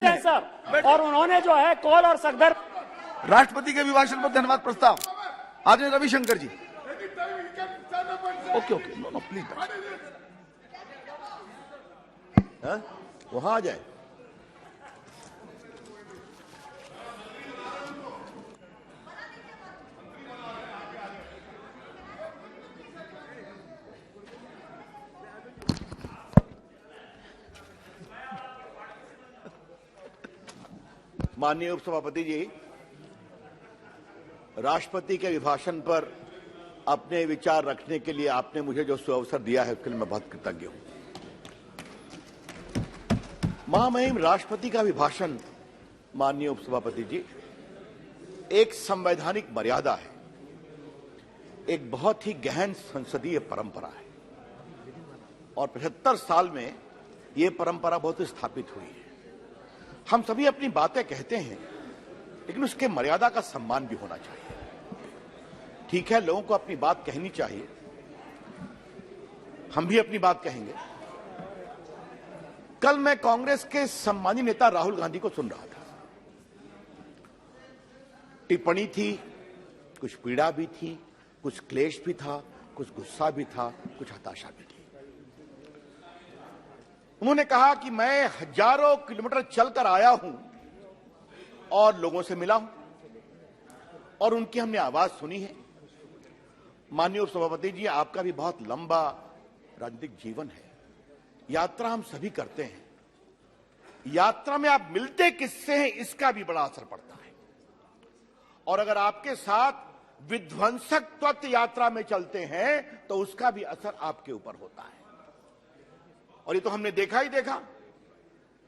Sir, और उन्होंने जो है कौल और सगदर राष्ट्रपति के अभिभाषण पर धन्यवाद प्रस्ताव आदरणीय Ravishankar ji. Okay okay, no no please, वहां आ जाए। माननीय उपसभापति जी, राष्ट्रपति के अभिभाषण पर अपने विचार रखने के लिए आपने मुझे जो सुअवसर दिया है उसके लिए मैं बहुत कृतज्ञ हूं। महामहिम राष्ट्रपति का अभिभाषण, माननीय उपसभापति जी, एक संवैधानिक मर्यादा है, एक बहुत ही गहन संसदीय परंपरा है और 75 साल में यह परंपरा बहुत स्थापित हुई है। हम सभी अपनी बातें कहते हैं, लेकिन उसके मर्यादा का सम्मान भी होना चाहिए। ठीक है, लोगों को अपनी बात कहनी चाहिए, हम भी अपनी बात कहेंगे। कल मैं कांग्रेस के सम्मानित नेता राहुल गांधी को सुन रहा था। टिप्पणी थी, कुछ पीड़ा भी थी, कुछ क्लेश भी था, कुछ गुस्सा भी था, कुछ हताशा भी थी। उन्होंने कहा कि मैं हजारों किलोमीटर चलकर आया हूं और लोगों से मिला हूं और उनकी हमने आवाज सुनी है। माननीय उपसभापति जी, आपका भी बहुत लंबा राजनीतिक जीवन है, यात्रा हम सभी करते हैं। यात्रा में आप मिलते किससे हैं इसका भी बड़ा असर पड़ता है, और अगर आपके साथ विध्वंसक तत्व यात्रा में चलते हैं तो उसका भी असर आपके ऊपर होता है। और ये तो हमने देखा ही देखा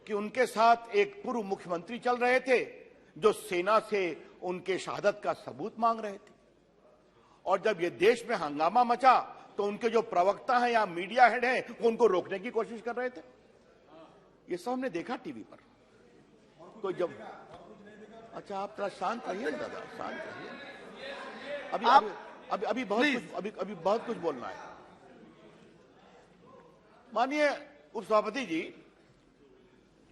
कि उनके साथ एक पूर्व मुख्यमंत्री चल रहे थे जो सेना से उनके शहादत का सबूत मांग रहे थे, और जब ये देश में हंगामा मचा तो उनके जो प्रवक्ता हैं या मीडिया हेड हैं वो उनको रोकने की कोशिश कर रहे थे। ये सब हमने देखा टीवी पर। तो जब अच्छा, आप थोड़ा शांत रहिए दादा, शांत रहिए। अभी बहुत कुछ बोलना है। माननीय उपसभापति जी,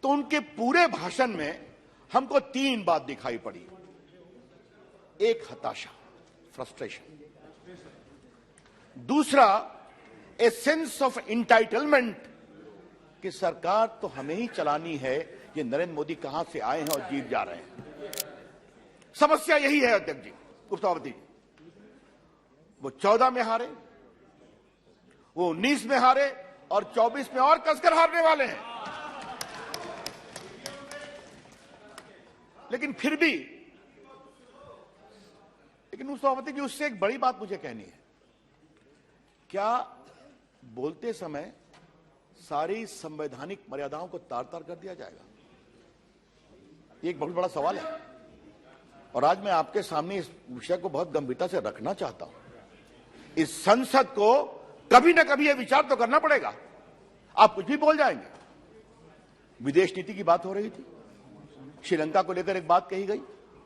तो उनके पूरे भाषण में हमको 3 बात दिखाई पड़ी। एक, हताशा, फ्रस्ट्रेशन। दूसरा, ए सेंस ऑफ इंटाइटलमेंट कि सरकार तो हमें ही चलानी है, ये नरेंद्र मोदी कहां से आए हैं और जीत जा रहे हैं। समस्या यही है अध्यक्ष जी, उपसभापति जी। वो 14 में हारे, वो 19 में हारे और 24 में और कसकर हारने वाले हैं। लेकिन फिर भी, लेकिन उपसभापति जी, उससे एक बड़ी बात मुझे कहनी है। क्या बोलते समय सारी संवैधानिक मर्यादाओं को तार तार कर दिया जाएगा? ये एक बहुत बड़ा सवाल है, और आज मैं आपके सामने इस विषय को बहुत गंभीरता से रखना चाहता हूं। इस संसद को कभी ना कभी यह विचार तो करना पड़ेगा। आप कुछ भी बोल जाएंगे। विदेश नीति की बात हो रही थी, श्रीलंका को लेकर एक बात कही गई,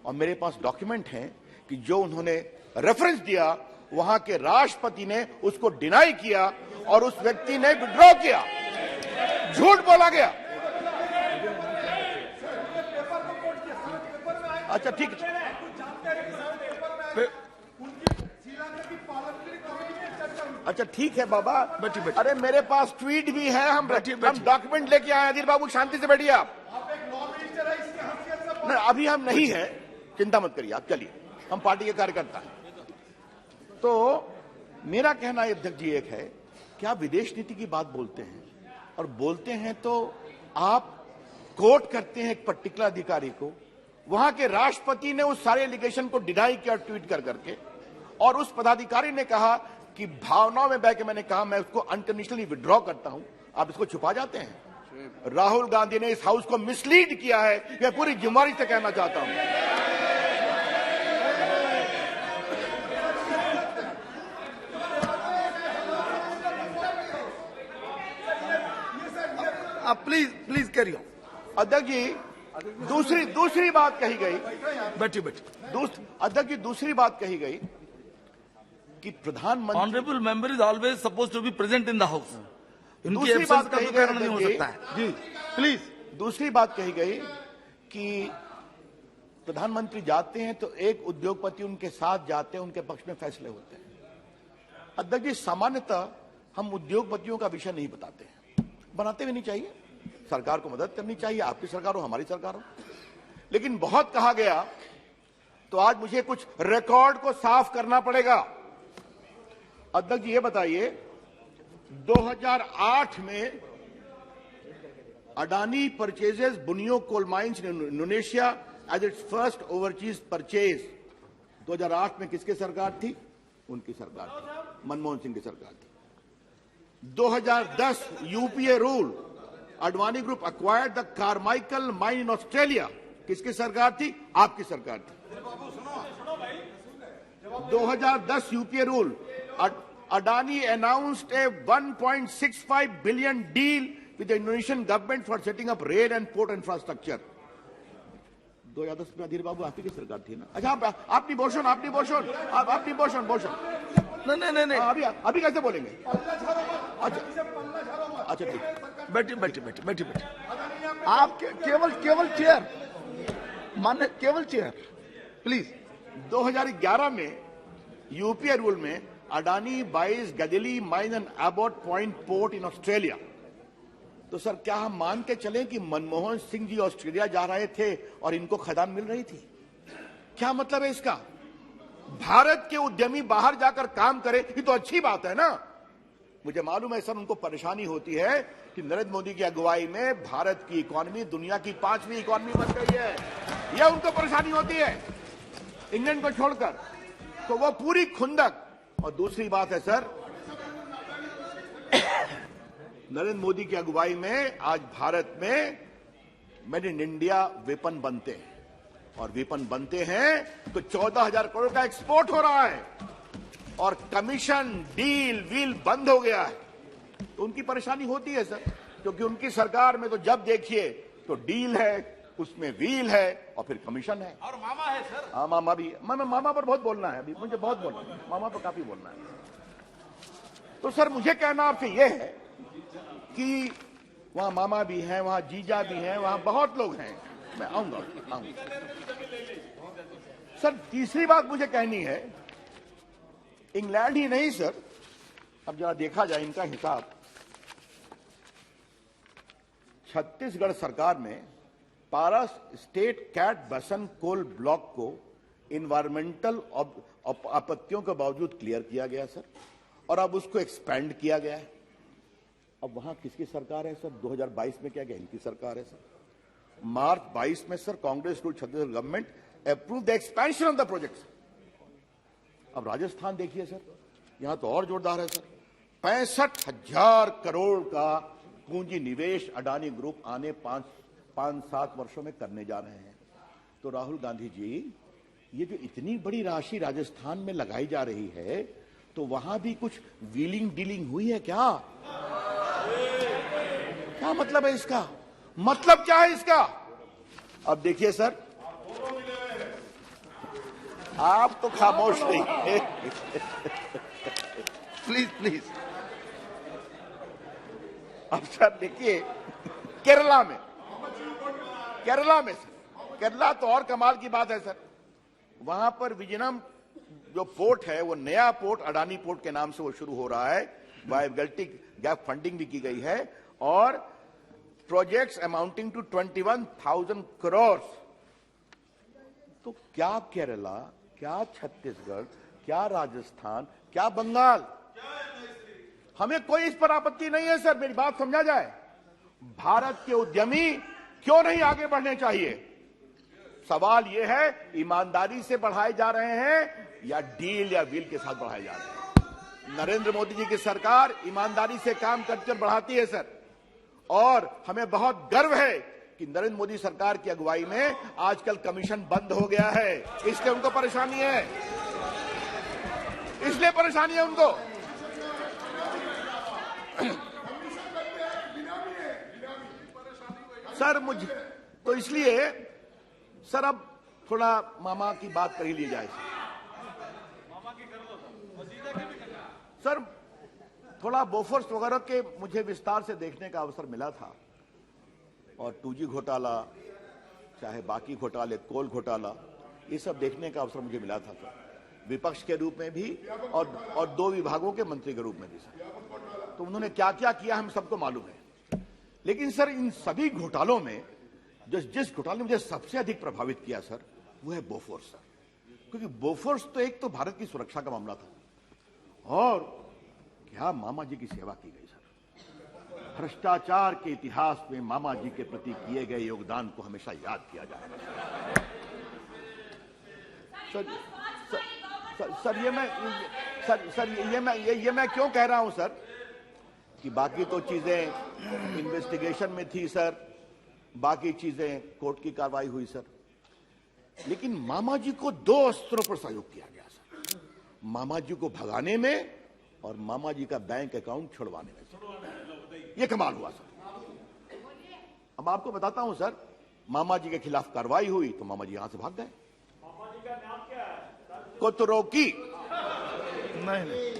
और मेरे पास डॉक्यूमेंट हैं कि जो उन्होंने रेफरेंस दिया वहां के राष्ट्रपति ने उसको डिनाई किया और उस व्यक्ति ने विड्रॉ किया। झूठ बोला गया। अच्छा ठीक है, अच्छा ठीक है बाबा, अरे मेरे पास ट्वीट भी है, हम डॉक्यूमेंट लेके आए। अधीर बाबू, शांति से बैठिए आप। नहीं, अभी हम नहीं है, चिंता मत करिए आप, चलिए, हम पार्टी के कार्यकर्ता हैं। तो मेरा कहना अध्यक्ष जी एक है कि आप विदेश नीति की बात बोलते हैं, और बोलते हैं तो आप कोर्ट करते हैं एक पर्टिकुलर अधिकारी को। वहां के राष्ट्रपति ने उस सारे एलिगेशन को डिनाई किया ट्वीट कर करके, और उस पदाधिकारी ने कहा कि भावनाओं में बह के मैंने कहा मैं उसको अनकंडीशनली विड्रॉ करता हूं। आप इसको छुपा जाते हैं। राहुल गांधी ने इस हाउस को मिसलीड किया है, मैं पूरी जिम्मेदारी से कहना चाहता हूं। आप प्लीज करिए अध्यक्ष जी। दूसरी बात कही गई, बैठिए अध्यक्ष जी, दूसरी बात कही गई कि प्रधानमंत्री, honourable member is always suppose to be present in the house. दूसरी बात कही गई नहीं हो सकता है जी, प्लीज। दूसरी बात कही गई कि प्रधानमंत्री जाते हैं तो एक उद्योगपति उनके साथ जाते हैं, उनके पक्ष में फैसले होते हैं। अध्यक्ष जी, सामान्यतः हम उद्योगपतियों का विषय नहीं बताते हैं, बनाते भी नहीं चाहिए। सरकार को मदद करनी चाहिए, आपकी सरकार हो हमारी सरकार हो। लेकिन बहुत कहा गया तो आज मुझे कुछ रिकॉर्ड को साफ करना पड़ेगा। अध्यक्ष जी, ये बताइए 2008 में Adani purchases Bunyu coal mines in Indonesia as its first overseas purchase. 2008 में किसकी सरकार थी? उनकी सरकार थी, मनमोहन सिंह की सरकार थी। 2010 UPA rule, Adani group acquired the Carmichael mine in Australia. किसकी सरकार थी? आपकी सरकार थी। 2010 UPA rule, Adani announced a 1.65 billion deal with the Indonesian government for setting up rail and port infrastructure. 2010 में अधीर बाबू आपकी सरकार थी ना? अच्छा, आप नहीं बोशन नहीं अभी कैसे बोलेंगे? अच्छा ठीक, बैठी आप केवल चेयर मान्य, केवल चेयर प्लीज। 2011 में यूपीए रूल में Adani buys Galilee mine and Abbot Point port in Australia. तो सर, क्या हम मान के चलें कि मनमोहन सिंह जी ऑस्ट्रेलिया जा रहे थे और इनको खदान मिल रही थी? क्या मतलब है इसका? भारत के उद्यमी बाहर जाकर काम करें, ये तो अच्छी बात है ना। मुझे मालूम है सर, उनको परेशानी होती है कि नरेंद्र मोदी की अगुवाई में भारत की इकॉनमी दुनिया की 5वीं इकॉनमी बन गई है, यह उनको परेशानी होती है इंग्लैंड को छोड़कर। तो वो पूरी खुंदक। और दूसरी बात है सर, नरेंद्र मोदी की अगुवाई में आज भारत में मेड इन इंडिया वेपन बनते हैं, और वेपन बनते हैं तो 14,000 करोड़ का एक्सपोर्ट हो रहा है, और कमीशन डील व्हील बंद हो गया है। तो उनकी परेशानी होती है सर, क्योंकि उनकी सरकार में तो जब देखिए तो डील है, उसमें व्हील है और फिर कमीशन है, और मामा है सर। हाँ, मामा भी। मामा पर बहुत बोलना है, अभी मुझे बहुत बोलना है, मामा पर काफी बोलना है। तो सर, मुझे कहना आपसे यह है कि वहां मामा भी हैं, वहां जीजा भी हैं, वहां बहुत लोग हैं। मैं आऊंगा। सर, तीसरी बात मुझे कहनी है, इंग्लैंड ही नहीं सर, अब जरा देखा जाए इनका हिसाब। छत्तीसगढ़ सरकार में पारा स्टेट कैट बसन कोल ब्लॉक को इन्वायरमेंटल आपत्तियों के बावजूद क्लियर किया गया सर, और अब उसको एक्सपेंड किया गया है। अब वहां किसकी सरकार है सर? 2022 में क्या गया? इनकी सरकार है सर। मार्च 22 में sir Congress rule Chhattisgarh government approve the expansion of the project. अब राजस्थान देखिए सर, यहां तो और जोरदार है सर। 65,000 करोड़ का पूंजी निवेश अडानी ग्रुप आने 5-7 वर्षों में करने जा रहे हैं। तो राहुल गांधी जी, ये जो इतनी बड़ी राशि राजस्थान में लगाई जा रही है, तो वहां भी कुछ व्हीलिंग डीलिंग हुई है क्या? क्या मतलब है इसका? मतलब क्या है इसका? अब देखिए सर, आप तो खामोश नहीं। प्लीज। अब सर देखिए, केरला में सर, केरला तो और कमाल की बात है सर। वहां पर विजयनम जो पोर्ट है, वो नया पोर्ट अडानी पोर्ट के नाम से वो शुरू हो रहा है। वायबिलिटी गैप फंडिंग भी की गई है, और प्रोजेक्ट्स अमाउंटिंग टू 21,000 करोड़। तो क्या केरला, क्या छत्तीसगढ़, क्या राजस्थान, क्या बंगाल, हमें कोई इस पर आपत्ति नहीं है सर। मेरी बात समझा जाए, भारत के उद्यमी क्यों नहीं आगे बढ़ने चाहिए? सवाल यह है, ईमानदारी से बढ़ाए जा रहे हैं या डील या व्हील के साथ बढ़ाए जा रहे हैं? नरेंद्र मोदी जी की सरकार ईमानदारी से काम करके बढ़ाती है सर, और हमें बहुत गर्व है कि नरेंद्र मोदी सरकार की अगुवाई में आजकल कमीशन बंद हो गया है। इसलिए उनको परेशानी है, इसलिए परेशानी है उनको। सर मुझे तो इसलिए सर, अब थोड़ा मामा की बात कर ही ली जाए सर। थोड़ा बोफोर्स वगैरह के मुझे विस्तार से देखने का अवसर मिला था, और 2G घोटाला, चाहे बाकी घोटाले, कोल घोटाला, ये सब देखने का अवसर मुझे मिला था सर, विपक्ष के रूप में भी और 2 विभागों के मंत्री के रूप में भी सर। तो उन्होंने क्या क्या किया हम सबको मालूम है। लेकिन सर इन सभी घोटालों में जिस घोटाले ने मुझे सबसे अधिक प्रभावित किया सर, वो है बोफोर्स सर। क्योंकि बोफोर्स तो एक तो भारत की सुरक्षा का मामला था, और क्या मामा जी की सेवा की गई सर। भ्रष्टाचार के इतिहास में मामा जी के प्रति किए गए योगदान को हमेशा याद किया जाएगा सर। ये मैं क्यों कह रहा हूं सर कि बाकी तो चीजें इन्वेस्टिगेशन में थी सर, बाकी चीजें कोर्ट की कार्रवाई हुई सर, लेकिन मामा जी को 2 अस्त्रों पर सहयोग किया गया सर, मामा जी को भगाने में और मामा जी का बैंक अकाउंट छुड़वाने में सर। ये कमाल हुआ सर। अब आपको बताता हूं सर, मामा जी के खिलाफ कार्रवाई हुई तो मामा जी यहां से भाग गए। कोतरोकी नहीं।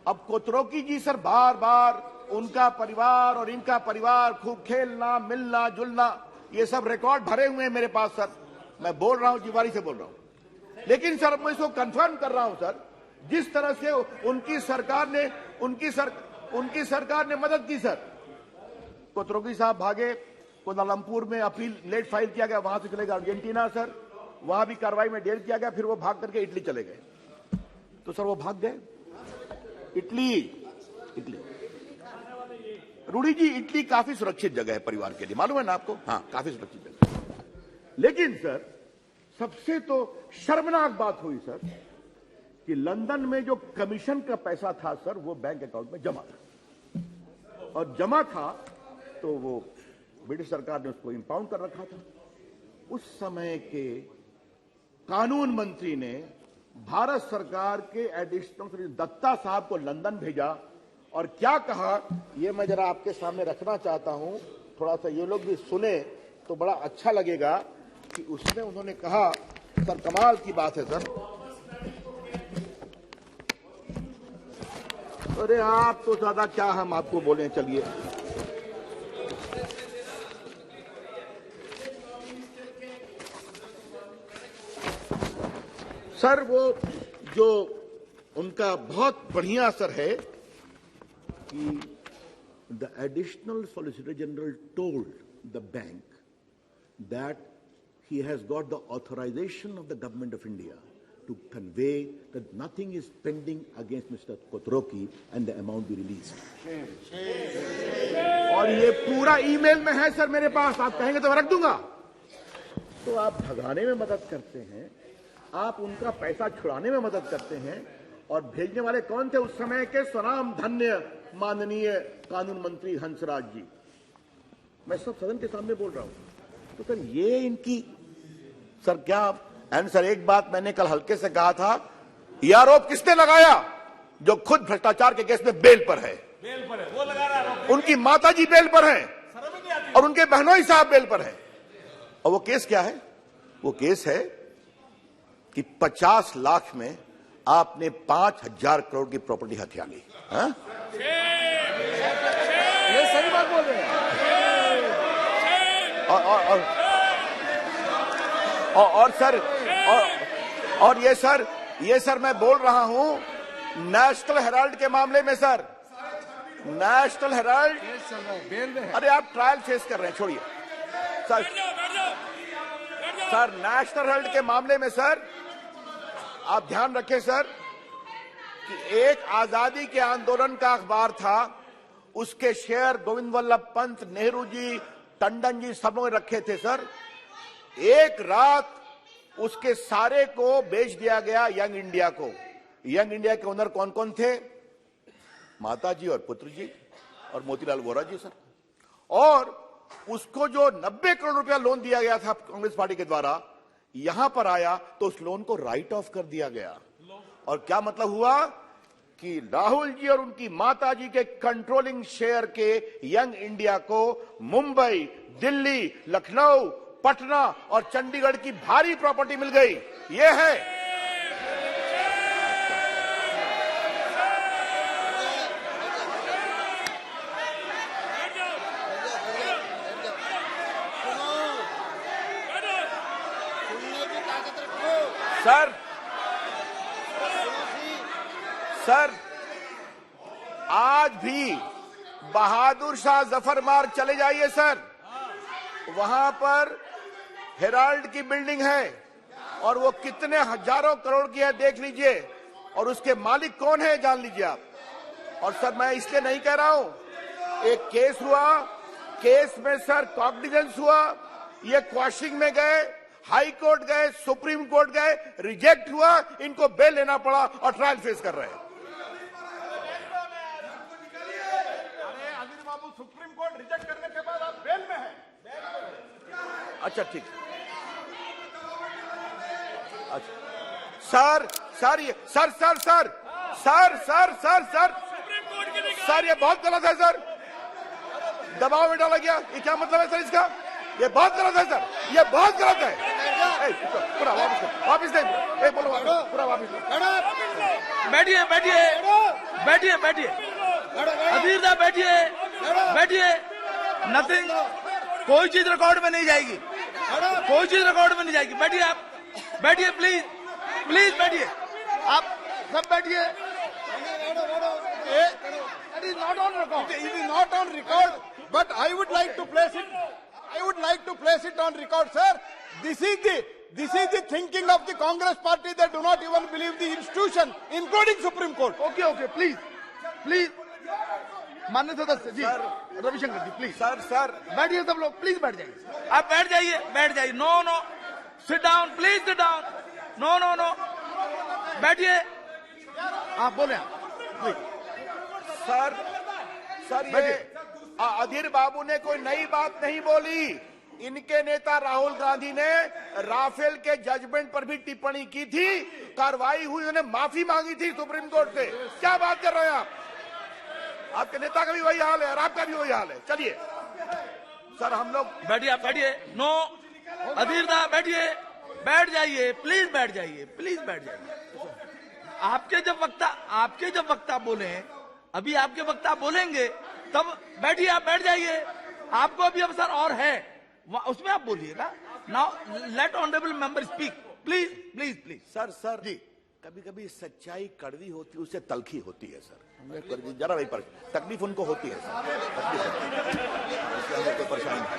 अब कोतरोकी जी सर बार बार उनका परिवार और इनका परिवार खूब खेलना मिलना जुलना, ये सब रिकॉर्ड भरे हुए हैं मेरे पास सर। मैं बोल रहा हूं, जिम्मेदारी से बोल रहा हूं। लेकिन सर मैं इसको कंफर्म कर रहा हूं सर, जिस तरह से उनकी सरकार ने मदद की सर। कोतरोकी साहब भागे, कोलालमपुर में अपील लेट फाइल किया गया, वहां से चले गए अर्जेंटीना सर, वहां भी कार्रवाई में देर किया गया, फिर वो भाग करके इटली चले गए। तो सर वो भाग गए इटली। रूडी जी, इटली काफी सुरक्षित जगह है परिवार के लिए, मालूम है ना आपको? हाँ, काफी सुरक्षित जगह है। लेकिन सर सबसे तो शर्मनाक बात हुई सर कि लंदन में जो कमीशन का पैसा था सर, वो बैंक अकाउंट में जमा था, और जमा था तो वो ब्रिटिश सरकार ने उसको इंपाउंड कर रखा था। उस समय के कानून मंत्री ने भारत सरकार के एडिशनल दत्ता साहब को लंदन भेजा, और क्या कहा ये मैं जरा आपके सामने रखना चाहता हूं, थोड़ा सा ये लोग भी सुने तो बड़ा अच्छा लगेगा कि उसमें उन्होंने कहा सर, कमाल की बात है सर। अरे आप तो ज्यादा क्या हम आपको बोले, चलिए। सर वो जो उनका बहुत बढ़िया असर है कि the additional solicitor general told the bank that he has got the authorization of the government of India to convey that nothing is pending against Mr. Kotoroki and the amount be released. और ये पूरा email में है sir मेरे पास, आप कहेंगे तो मैं रख दूंगा। तो आप भगाने में मदद करते हैं, आप उनका पैसा छुड़ाने में मदद करते हैं, और भेजने वाले कौन थे उस समय के स्वनाम धन्य माननीय कानून मंत्री हंसराज जी। मैं सब सदन के सामने बोल रहा हूं। तो सर ये इनकी सर क्या, एंड सर एक बात मैंने कल हल्के से कहा था, यह आरोप किसने लगाया? जो खुद भ्रष्टाचार के केस में बेल पर है, वो लगा रहा है। उनकी माताजी बेल पर हैं और उनके बहनोई साहब बेल पर हैं। और वो केस क्या है? वो केस है कि 50 लाख में आपने 5,000 करोड़ की प्रॉपर्टी हथिया ली। ये सही बात बोल रहे हैं। और सर ये सर मैं बोल रहा हूं नेशनल हेराल्ड के मामले में सर, नेशनल हेराल्ड, अरे आप ट्रायल फेस कर रहे हैं, छोड़िए सर नेशनल हेराल्ड के मामले में सर आप ध्यान रखें सर कि एक आजादी के आंदोलन का अखबार था, उसके शेयर गोविंद वल्लभ पंत, नेहरू जी, टंडन जी सब लोग रखे थे सर। एक रात उसके सारे को बेच दिया गया यंग इंडिया को। यंग इंडिया के ओनर कौन कौन थे? माता जी और पुत्र जी और मोतीलाल वोरा जी सर। और उसको जो 90 करोड़ रुपया लोन दिया गया था कांग्रेस पार्टी के द्वारा, यहां पर आया तो उस लोन को राइट ऑफ कर दिया गया। और क्या मतलब हुआ कि राहुल जी और उनकी माता जी के कंट्रोलिंग शेयर के यंग इंडिया को मुंबई, दिल्ली, लखनऊ, पटना और चंडीगढ़ की भारी प्रॉपर्टी मिल गई। ये है सर आज भी बहादुर शाह जफर मार्ग चले जाइए सर, वहां पर हेराल्ड की बिल्डिंग है और वो कितने हजारों करोड़ की है देख लीजिए, और उसके मालिक कौन है जान लीजिए आप। और सर मैं इसलिए नहीं कह रहा हूं, एक केस हुआ, केस में सर कॉग्निजेंस हुआ, ये क्वाशिंग में गए, हाई कोर्ट गए, सुप्रीम कोर्ट गए, रिजेक्ट हुआ, इनको बेल लेना पड़ा और ट्रायल फेस कर रहे हैं। सुप्रीम कोर्ट रिजेक्ट करने के बाद आप बेल में हैं। अच्छा ठीक, अच्छा सर सर ये sir sir sir sir sir sir sir sir ये बहुत गलत है सर, दबाव में डाला गया, ये क्या मतलब है सर इसका? ये बहुत गलत है सर, ये बहुत गलत है। पूरा वापिस दे, बोलो पूरा वापिस। बैठिए बैठिए बैठिए बैठिए, अधीर साहब बैठिए बैठिए, नथिंग, कोई चीज रिकॉर्ड में नहीं जाएगी, कोई चीज रिकॉर्ड में नहीं जाएगी। बैठिए आप, बैठिए प्लीज प्लीज बैठिए, आप सब बैठिए। It is not on record. It is not on record, but I would like to place it. I would like to place it on record, sir. This is the thinking of the Congress party. They do not even believe the institution, including Supreme Court. Okay okay, please please, माननीय सदस्य जी, रविशंकर जी please sir sir बैठिए, सब लोग please बैठ जाइए, आप बैठ जाइए बैठ जाइए। No no, sit down please, sit down, no no no, बैठिए, आप बोले प्लीज। सर सर ये अधीर बाबू ने कोई नई बात नहीं बोली, इनके नेता राहुल गांधी ने राफेल के जजमेंट पर भी टिप्पणी की थी, कार्रवाई हुई, उन्होंने माफी मांगी थी सुप्रीम कोर्ट से। क्या बात कर रहे हैं आप? आपके नेता का भी वही हाल है और आपका भी वही हाल है। चलिए सर हम लोग बैठिए, आप बैठिए, नो अधीर साहब बैठिए, बैठ जाइए प्लीज, बैठ जाइए प्लीज, बैठ जाइए। आपके जब वक्ता बोले, अभी आपके वक्ता बोलेंगे तब बैठिए, आप बैठ जाइए, आपको अभी अवसर और है, उसमें आप बोलिएगा। Now let honourable member speak, please please please. Sir जी, कभी कभी सच्चाई कड़वी होती है, उससे तलखी होती है सर, जरा वही पर तकलीफ उनको होती है सर, तकलीफ होती है, इसलिए हमें कोई परेशानी नहीं।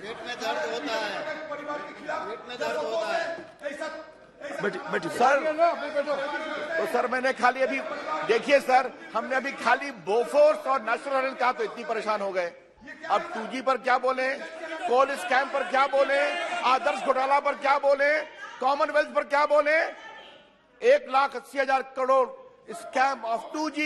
पेट में दर्द होता है, पेट में दर्द होता है। बैठिए सर, तो सर मैंने खाली अभी देखिए सर, हमने अभी खाली बोफोर्स और नेशनल कहा तो इतनी परेशान हो गए, अब 2G पर क्या बोले, कोल स्कैम पर क्या बोले, आदर्श घोटाला पर क्या बोले, कॉमनवेल्थ पर क्या बोले, 1,80,000 crore scam of 2G,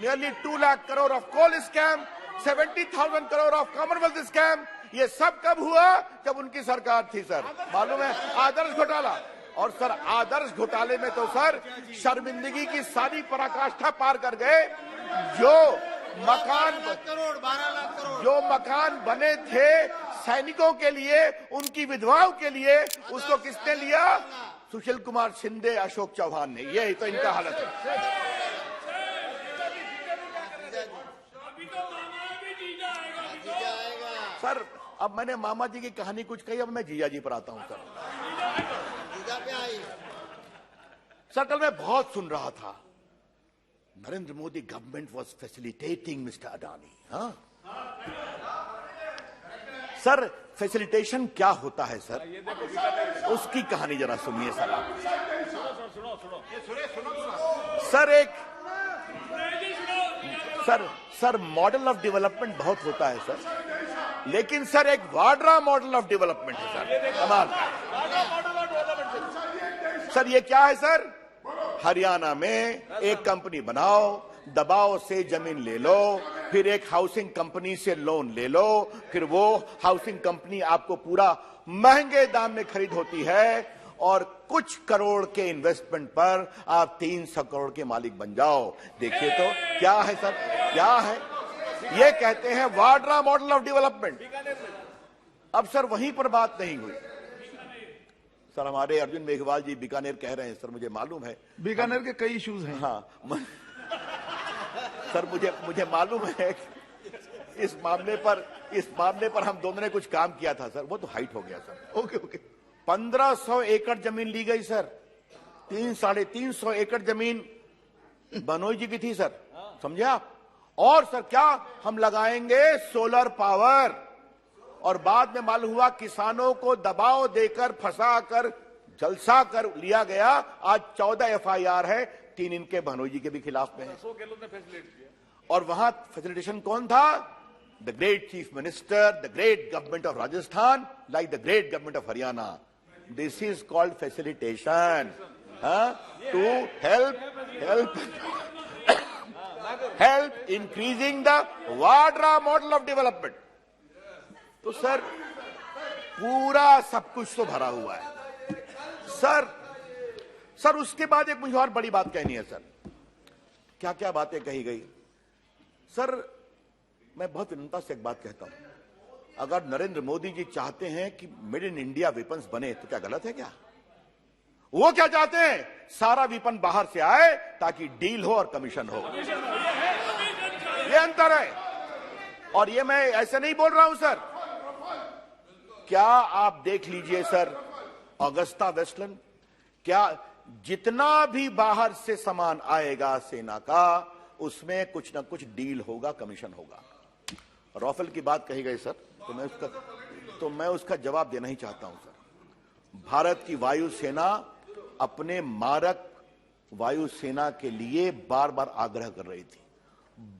nearly 2 lakh crore of coal scam, 70,000 crore of Commonwealth scam. ये सब कब हुआ? जब उनकी सरकार थी सर, मालूम है? आदर्श घोटाला, और सर आदर्श घोटाले में तो सर शर्मिंदगी की सारी पराकाष्ठा पार कर गए। जो मकान बने थे सैनिकों के लिए, उनकी विधवाओं के लिए, उसको किसने लिया? सुशील कुमार शिंदे, अशोक चौहान ने। यही तो इनका हालत है। सर अब मैंने मामा जी की कहानी कुछ कही, अब मैं जीजा जी पर आता हूं सर। सर कल मैं बहुत सुन रहा था, Narendra Modi government was facilitating mister Adani. हाँ सर, फैसिलिटेशन क्या होता है सर? उसकी कहानी जरा सुनिए सर आप। सर मॉडल ऑफ डेवलपमेंट बहुत होता है सर, लेकिन सर एक वाड्रा मॉडल ऑफ डेवलपमेंट है सर, कमाल। सर ये क्या है सर? हरियाणा में एक कंपनी बनाओ, दबाव से जमीन ले लो, फिर एक हाउसिंग कंपनी से लोन ले लो, फिर वो हाउसिंग कंपनी आपको पूरा महंगे दाम में खरीद होती है, और कुछ करोड़ के इन्वेस्टमेंट पर आप 300 करोड़ के मालिक बन जाओ। देखिए तो क्या है सर, क्या है? ये कहते हैं वाड्रा मॉडल ऑफ डेवलपमेंट। अब सर वहीं पर बात नहीं हुई सर, हमारे अर्जुन मेघवाल जी बीकानेर कह रहे हैं सर, मुझे मालूम है बीकानेर के कई इश्यूज हैं। हाँ सर मुझे मालूम है इस मामले पर हम दोनों ने कुछ काम किया था सर, वो तो हाइट हो गया सर। ओके ओके, 1500 एकड़ जमीन ली गई सर। 300-350 एकड़ जमीन बनोई जी की थी सर, समझे आप? और सर क्या हम लगाएंगे सोलर पावर, और बाद में मालूम हुआ किसानों को दबाव देकर फंसाकर जलसा कर लिया गया। आज 14 FIR है, 3 इनके भनोई जी के भी खिलाफ में है। और वहां फैसिलिटेशन कौन था? The great chief minister, the great government of Rajasthan, like the great government of Haryana. This is called facilitation, to help increasing the Vadra model of development. तो सर पूरा सब कुछ तो भरा हुआ है सर। उसके बाद एक मुझे और बड़ी बात कहनी है सर। क्या क्या बातें कही गई सर। मैं बहुत विनम्रता से एक बात कहता हूं, अगर नरेंद्र मोदी जी चाहते हैं कि मेड इन इंडिया वेपन्स बने तो क्या गलत है क्या? वो क्या चाहते हैं? सारा वेपन बाहर से आए ताकि डील हो और कमीशन हो। ये अंतर है। और ये मैं ऐसे नहीं बोल रहा हूं सर। क्या आप देख लीजिए सर, ऑगस्टा वेस्टलैंड, क्या जितना भी बाहर से सामान आएगा सेना का, उसमें कुछ ना कुछ डील होगा, कमीशन होगा। राफेल की बात कही गई सर, तो मैं उसका जवाब देना ही चाहता हूं सर। भारत की वायुसेना अपने मारक वायुसेना के लिए बार बार आग्रह कर रही थी।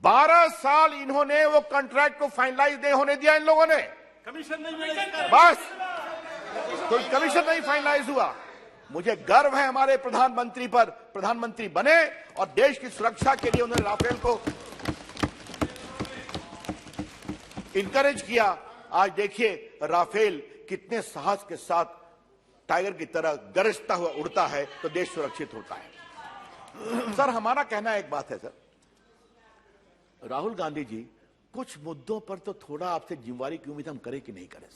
12 साल इन्होंने वो कॉन्ट्रैक्ट को फाइनलाइज नहीं होने दिया इन लोगों ने। कमीशन नहीं मिला, बस कोई कमीशन नहीं फाइनलाइज हुआ। मुझे गर्व है हमारे प्रधानमंत्री पर, प्रधानमंत्री बने और देश की सुरक्षा के लिए उन्होंने राफेल को इंकरेज किया। आज देखिए राफेल कितने साहस के साथ टाइगर की तरह गरजता हुआ उड़ता है, तो देश सुरक्षित होता है। सर हमारा कहना एक बात है सर, राहुल गांधी जी कुछ मुद्दों पर तो थोड़ा आपसे जिम्मेवारी की उम्मीद हम करें कि नहीं करें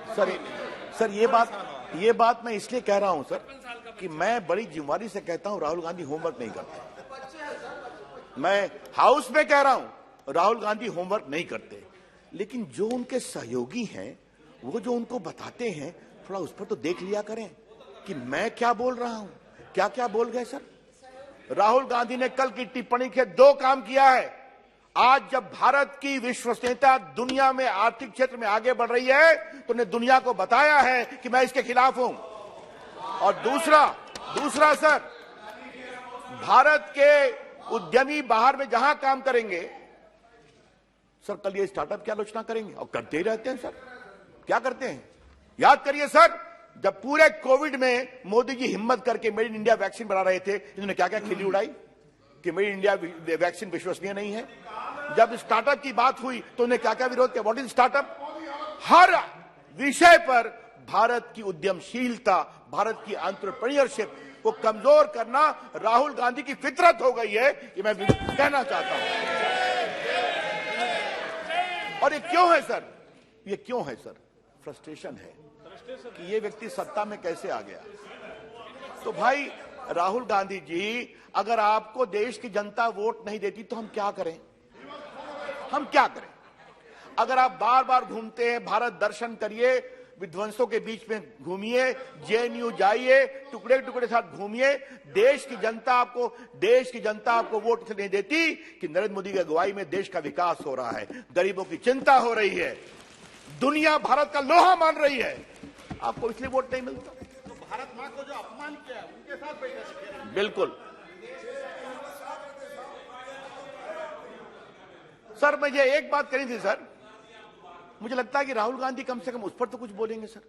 सर। ये बात मैं इसलिए कह रहा हूं सर कि मैं बड़ी जिम्मेवारी से कहता हूं राहुल गांधी होमवर्क नहीं करते। मैं हाउस में कह रहा हूं राहुल गांधी होमवर्क नहीं करते, लेकिन जो उनके सहयोगी हैं वो जो उनको बताते हैं थोड़ा उस पर तो देख लिया करें कि मैं क्या बोल रहा हूं, क्या क्या बोल गए सर। राहुल गांधी ने कल की टिप्पणी के 2 काम किया है। आज जब भारत की विश्वसनीयता दुनिया में आर्थिक क्षेत्र में आगे बढ़ रही है तो उन्हें दुनिया को बताया है कि मैं इसके खिलाफ हूं। और दूसरा सर, भारत के उद्यमी बाहर में जहां काम करेंगे सर, कल ये स्टार्टअप की आलोचना करेंगे और करते ही रहते हैं सर। क्या करते हैं याद करिए सर, जब पूरे कोविड में मोदी जी हिम्मत करके मेड इन इंडिया वैक्सीन बना रहे थे, इन्होंने क्या क्या खिल्ली उड़ाई कि मेड इन इंडिया वैक्सीन विश्वसनीय नहीं है। जब स्टार्टअप की बात हुई तो उन्हें क्या क्या विरोध किया। What is startup? हर विषय पर भारत की उद्यमशीलता, भारत की एंटरप्रेन्योरशिप को कमजोर करना राहुल गांधी की फितरत हो गई है, ये मैं कहना चाहता हूं। और ये क्यों है सर? ये क्यों है सर? फ्रस्ट्रेशन है कि ये व्यक्ति सत्ता में कैसे आ गया। तो भाई राहुल गांधी जी, अगर आपको देश की जनता वोट नहीं देती तो हम क्या करें? हम क्या करें? अगर आप बार बार घूमते हैं, भारत दर्शन करिए, विध्वंसों के बीच में घूमिए, JNU जाइए, टुकड़े टुकड़े साथ घूमिए, देश की जनता आपको वोट इसलिए नहीं देती कि नरेंद्र मोदी की अगुवाई में देश का विकास हो रहा है, गरीबों की चिंता हो रही है, दुनिया भारत का लोहा मान रही है। आपको इसलिए वोट नहीं मिलता। तो भारत मां को जो अपमान किया है उनके साथ बैठे। बिल्कुल सर, मुझे एक बात करनी थी सर। मुझे लगता है कि राहुल गांधी कम से कम उस पर तो कुछ बोलेंगे सर।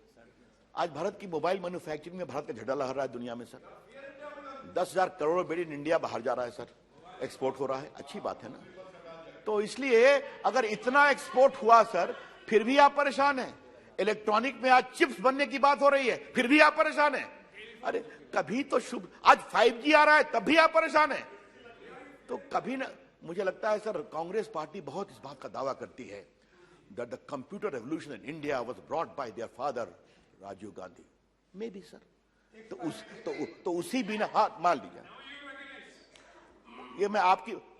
आज भारत की मोबाइल मैन्युफैक्चरिंग में भारत का झंडा लहरा रहा है दुनिया में sir. 10,000 crore made in India बाहर जा रहा है सर, एक्सपोर्ट हो रहा है, अच्छी बात है ना। तो इसलिए अगर इतना एक्सपोर्ट हुआ सर, फिर भी आप परेशान हैं। इलेक्ट्रॉनिक में आज चिप्स बनने की बात हो रही है, फिर भी आप परेशान हैं। अरे कभी तो शुभ, आज 5G आ रहा है तब भी आप परेशान हैं। तो कभी ना, मुझे लगता है सर कांग्रेस पार्टी बहुत इस बात का दावा करती है that the computer revolution in India was brought by their father Rajiv Gandhi. Maybe sir. तो उसी बिना हाथ मान लीजिए। ये मैं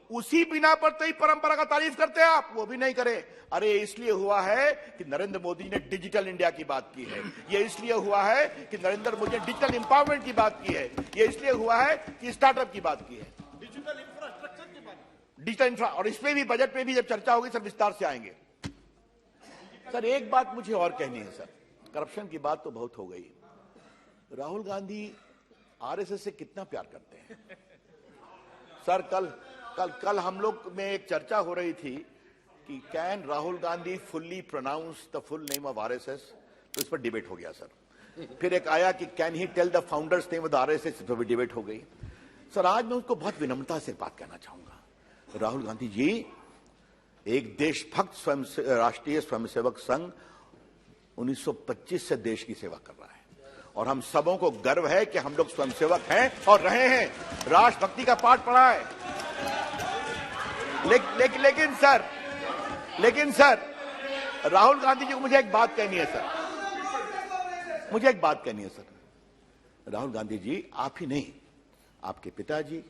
उसी बिना पर तो ही परंपरा का तारीफ करते हैं आप, वो भी नहीं करे। अरे इसलिए हुआ है कि नरेंद्र मोदी ने डिजिटल इंडिया की बात की है, ये इसलिए हुआ है कि नरेंद्र मोदी ने डिजिटल एम्पावरमेंट की बात की है, ये इसलिए हुआ है कि स्टार्टअप की बात की है, डिजिटल इंफ्रा, और इसमें भी बजट में भी जब चर्चा होगी सर विस्तार से आएंगे। सर एक बात मुझे और कहनी है सर, करप्शन की बात तो बहुत हो गई। राहुल गांधी आरएसएस से कितना प्यार करते हैं सर? कल हम लोग में एक चर्चा हो रही थी कि can Rahul Gandhi fully pronounce the full name of RSS, तो इस पर डिबेट हो गया सर। फिर एक आया कि can he tell the founder's name of the RSS, इस पर भी डिबेट हो गई। सर आज मैं उसको बहुत विनम्रता से बात कहना चाहूंगा, राहुल गांधी जी एक देशभक्त राष्ट्रीय स्वयंसेवक संघ 1925 से देश की सेवा कर रहा है, और हम सबों को गर्व है कि हम लोग स्वयंसेवक हैं और रहे हैं, राष्ट्रभक्ति का पाठ पढ़ा है। लेकिन सर राहुल गांधी जी को मुझे एक बात कहनी है सर, राहुल गांधी जी आप ही नहीं, आपके पिताजी,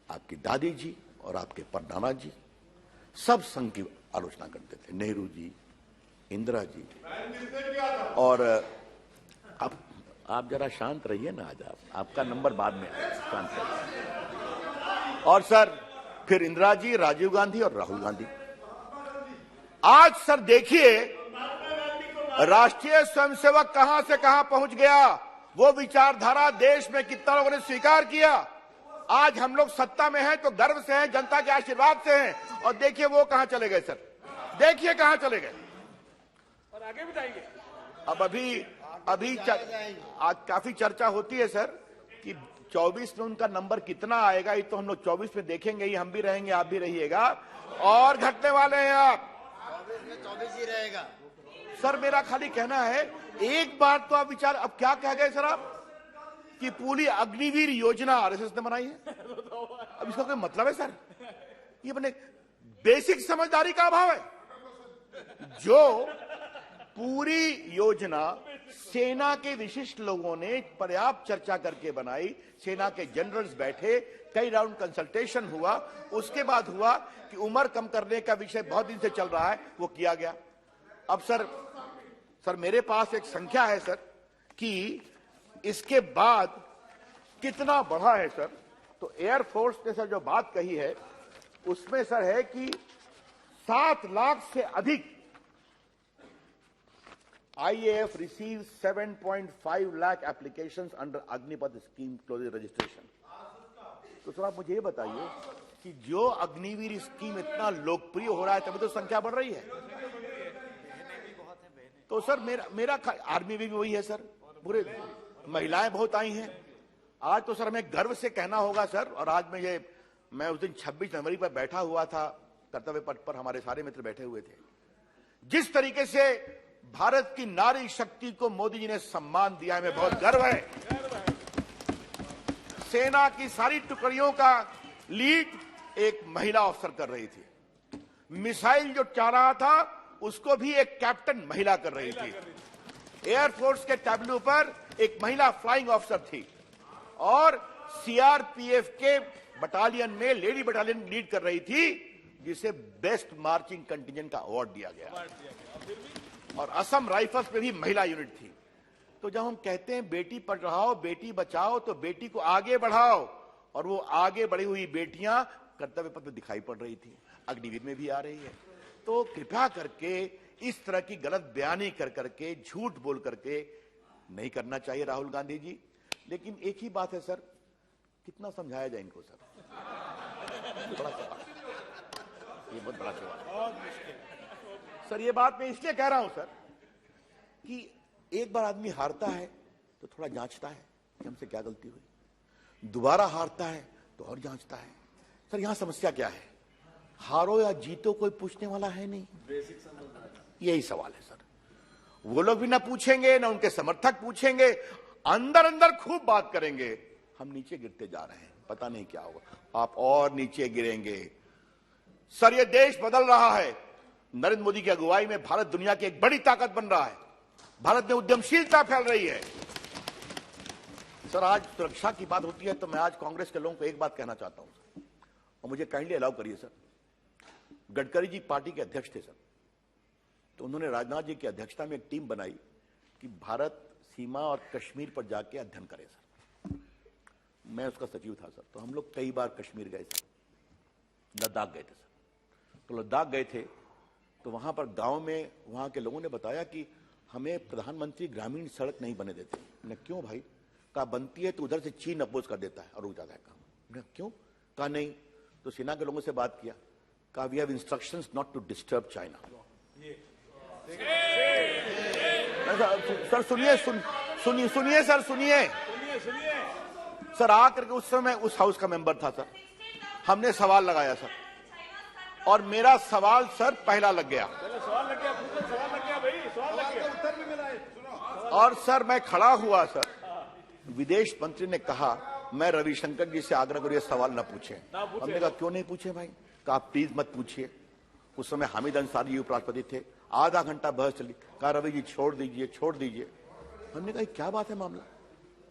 आपकी दादी जी और आपके परनाना जी सब संघ की आलोचना करते थे, नेहरू जी, इंदिरा जी। और आप जरा शांत रहिए ना, आज आपका नंबर बाद में आएगा, शांत रहिए। और सर फिर इंदिरा जी, राजीव गांधी और राहुल गांधी। आज सर देखिए राष्ट्रीय स्वयंसेवक कहां से कहां पहुंच गया, वो विचारधारा देश में कितना लोगों ने स्वीकार किया। आज हम लोग सत्ता में हैं तो गर्व से हैं, जनता के आशीर्वाद से हैं, और देखिए वो कहां चले गए सर, देखिए कहां चले गए, और आगे भी जाएंगे। अब अभी आज काफी चर्चा होती है सर कि 24 में उनका नंबर कितना आएगा, ये तो हम लोग 24 में देखेंगे ही, हम भी रहेंगे, आप भी रहिएगा, और घटने वाले हैं आप 24 में 24 ही रहेगा। सर मेरा खाली कहना है, एक बार तो आप विचार, अब क्या कह गए सर आप कि पूरी अग्निवीर योजना आरएसएस ने बनाई है, अब इसका कोई मतलब है सर? ये बने बेसिक समझदारी का अभाव है। जो पूरी योजना सेना के विशिष्ट लोगों ने पर्याप्त चर्चा करके बनाई, सेना के जनरल्स बैठे, कई राउंड कंसल्टेशन हुआ, उसके बाद हुआ कि उम्र कम करने का विषय बहुत दिन से चल रहा है, वो किया गया। अब सर मेरे पास एक संख्या है सर कि इसके बाद कितना बढ़ा है सर, तो एयरफोर्स ने सर जो बात कही है उसमें सर है कि 7 लाख से अधिक IAF receives 7.5 lakh applications under Agnipath scheme close registration. तो सर आप मुझे ये बताइए कि जो अग्निवीर स्कीम इतना लोकप्रिय हो रहा है तभी तो संख्या बढ़ रही है। तो सर मेरा आर्मी में भी वही है सर, पूरे महिलाएं बहुत आई हैं। आज तो सर हमें गर्व से कहना होगा सर, और आज मैं उस दिन 26 जनवरी पर बैठा हुआ था, कर्तव्य पथ पर हमारे सारे मित्र बैठे हुए थे। जिस तरीके से भारत की नारी शक्ति को मोदी जी ने सम्मान दिया है, हमें बहुत गर्व है। सेना की सारी टुकड़ियों का लीड एक महिला अफसर कर रही थी, मिसाइल जो चला रहा था उसको भी एक कैप्टन महिला कर रही थी, एयरफोर्स के टैब्लू पर एक महिला फ्लाइंग ऑफिसर थी, और सीआरपीएफ के बटालियन में लेडी बटालियन लीड कर रही थी, जिसे बेस्ट मार्चिंग कंटिजेंट का अवार्ड दिया गया, और असम राइफल्स में भी महिला यूनिट थी। तो जब हम कहते हैं बेटी पढ़ाओ बेटी बचाओ, तो बेटी को आगे बढ़ाओ, और वो आगे बढ़ी हुई बेटियां कर्तव्य पथ में दिखाई पड़ रही थी, अग्निवीर में भी आ रही है। तो कृपया करके इस तरह की गलत बयानी कर करके, झूठ बोल करके नहीं करना चाहिए राहुल गांधी जी। लेकिन एक ही बात है सर, कितना समझाया जाए इनको सर, बड़ा सवाल, ये बहुत बड़ा सवाल सर। ये बात मैं इसलिए कह रहा हूं सर कि एक बार आदमी हारता है तो थोड़ा जांचता है कि हमसे क्या गलती हुई, दोबारा हारता है तो और जांचता है। सर यहां समस्या क्या है, हारो या जीतो कोई पूछने वाला है नहीं, यही सवाल है सर। वो लोग भी ना पूछेंगे, ना उनके समर्थक पूछेंगे, अंदर अंदर खूब बात करेंगे, हम नीचे गिरते जा रहे हैं, पता नहीं क्या होगा, आप और नीचे गिरेंगे। सर ये देश बदल रहा है, नरेंद्र मोदी की अगुवाई में भारत दुनिया की एक बड़ी ताकत बन रहा है, भारत में उद्यमशीलता फैल रही है। सर आज सुरक्षा की बात होती है तो मैं आज कांग्रेस के लोगों को एक बात कहना चाहता हूं, और मुझे काइंडली अलाउ करिए सर, गडकरी जी पार्टी के अध्यक्ष थे सर, तो उन्होंने राजनाथ जी की अध्यक्षता में एक टीम बनाई कि भारत सीमा और कश्मीर पर जाके अध्ययन करे सर। मैं उसका सचिव था सर, तो हम लोग कई बार कश्मीर गए सर, लद्दाख गए थे सर। तो लद्दाख गए थे तो वहां पर गांव में वहां के लोगों ने बताया कि हमें प्रधानमंत्री ग्रामीण सड़क नहीं बने देते। मैंने क्यों भाई? कहा बनती है तो उधर से चीन अपोज कर देता है और रुक जाता है काम। मैंने क्यों? कहा नहीं। तो सेना के लोगों से बात किया, कहा we have instructions not to disturb China. Sir सुनिए सर, सुनिए सर। आकर के उस समय उस हाउस का मेंबर था सर, हमने सवाल लगाया सर, और मेरा सवाल सर पहला लग गया। और सर मैं खड़ा हुआ सर, विदेश मंत्री ने कहा मैं रविशंकर जी से आग्रह करूँ ये सवाल न पूछे। हमने कहा क्यों नहीं पूछे भाई? कहा प्लीज मत पूछिए। उस समय हामिद अंसारी उपराष्ट्रपति थे, आधा घंटा बहस चली। कहा रवि जी छोड़ दीजिए, छोड़ दीजिए। हमने कहा क्या बात है मामला?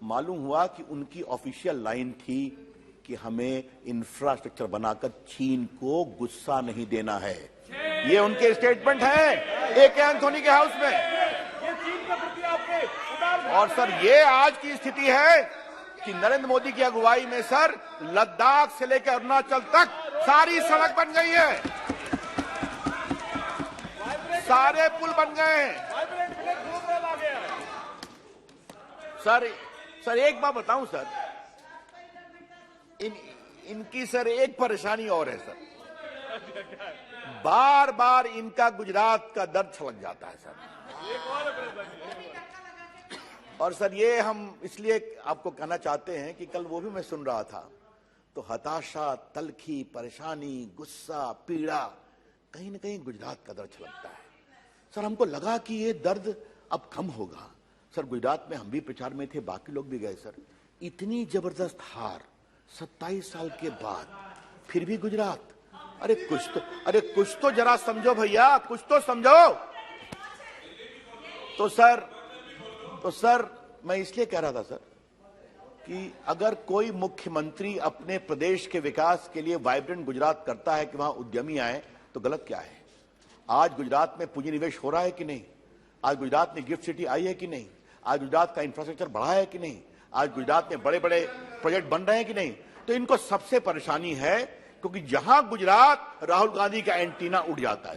मालूम हुआ कि उनकी ऑफिशियल लाइन थी कि हमें इंफ्रास्ट्रक्चर बनाकर चीन को गुस्सा नहीं देना है। ये उनके स्टेटमेंट है AK एंथोनी के हाउस में। और सर ये आज की स्थिति है कि नरेंद्र मोदी की अगुवाई में सर लद्दाख से लेकर अरुणाचल तक सारी सड़क बन गई है, सारे पुल बन गए हैं। सर एक बात बताऊं सर, इनकी सर एक परेशानी और है सर, बार बार इनका गुजरात का दर्द छलक जाता है सर। और सर ये हम इसलिए आपको कहना चाहते हैं कि कल वो भी मैं सुन रहा था, तो हताशा, तलखी, परेशानी, गुस्सा, पीड़ा, कहीं ना कहीं गुजरात का दर्द छलकता है। सर हमको लगा कि ये दर्द अब कम होगा। सर गुजरात में हम भी प्रचार में थे, बाकी लोग भी गए सर। इतनी जबरदस्त हार 27 साल के बाद, फिर भी गुजरात। अरे कुछ तो जरा समझो भैया, कुछ तो समझो। तो सर मैं इसलिए कह रहा था सर कि अगर कोई मुख्यमंत्री अपने प्रदेश के विकास के लिए वाइब्रेंट गुजरात करता है कि वहां उद्यमी आए, तो गलत क्या है? आज गुजरात में पूंजी निवेश हो रहा है कि नहीं? आज गुजरात में गिफ्ट सिटी आई है कि नहीं? आज गुजरात का इंफ्रास्ट्रक्चर बढ़ा है कि नहीं? आज गुजरात में बड़े बड़े प्रोजेक्ट बन रहे हैं कि नहीं? तो इनको सबसे परेशानी है क्योंकि जहां गुजरात, राहुल गांधी का एंटीना उड़ जाता है।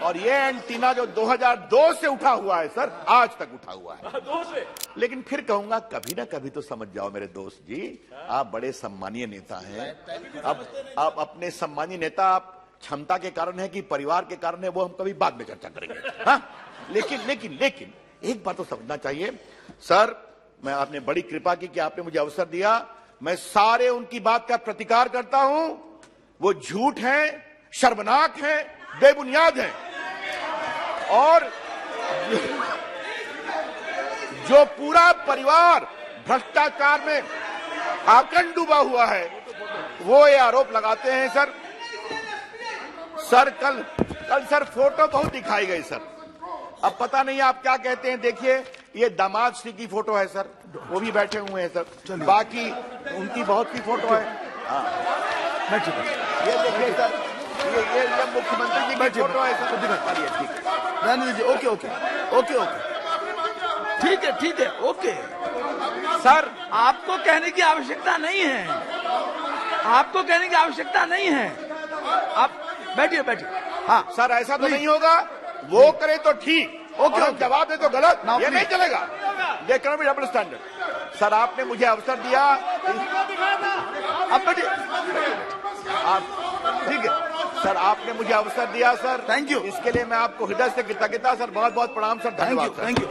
और ये एंटीना जो 2002 से उठा हुआ है सर, आज तक उठा हुआ है। लेकिन फिर कहूंगा कभी ना कभी तो समझ जाओ मेरे दोस्त जी, आप बड़े सम्मानीय नेता हैं। अब आप अपने सम्मानीय नेता आप क्षमता के कारण है कि परिवार के कारण है, वो हम कभी बाद में चर्चा करेंगे। हाँ? लेकिन एक बात तो समझना चाहिए सर, मैं आपने बड़ी कृपा की कि आपने मुझे अवसर दिया। मैं सारे उनकी बात का प्रतिकार करता हूं। वो झूठ हैं, शर्मनाक हैं, बेबुनियाद हैं। और जो पूरा परिवार भ्रष्टाचार में आकंठ डूबा हुआ है, वो ये आरोप लगाते हैं सर। कल सर फोटो बहुत दिखाई गई सर। अब पता नहीं आप क्या कहते हैं। देखिए ये दामाद श्री की फोटो है सर, वो भी बैठे हुए हैं सर। बाकी उनकी बहुत सी फोटो है। ये देखिए सर, ये मुख्यमंत्री जी की फोटो है सर। ठीक है, ओके सर। आपको कहने की आवश्यकता नहीं है, आपको कहने की आवश्यकता नहीं है। आप बैठिए। हाँ सर ऐसा तो नहीं होगा, वो करे तो ठीक, ओके जवाब दे तो गलत, ये नहीं चलेगा। ये can be double standard. Sir आपने मुझे अवसर दिया, अब ठीक है सर, आपने मुझे अवसर दिया सर, थैंक यू। इसके लिए मैं आपको हृदय से कृतज्ञता सर, बहुत बहुत प्रणाम सर, धन्यवाद। Thank you.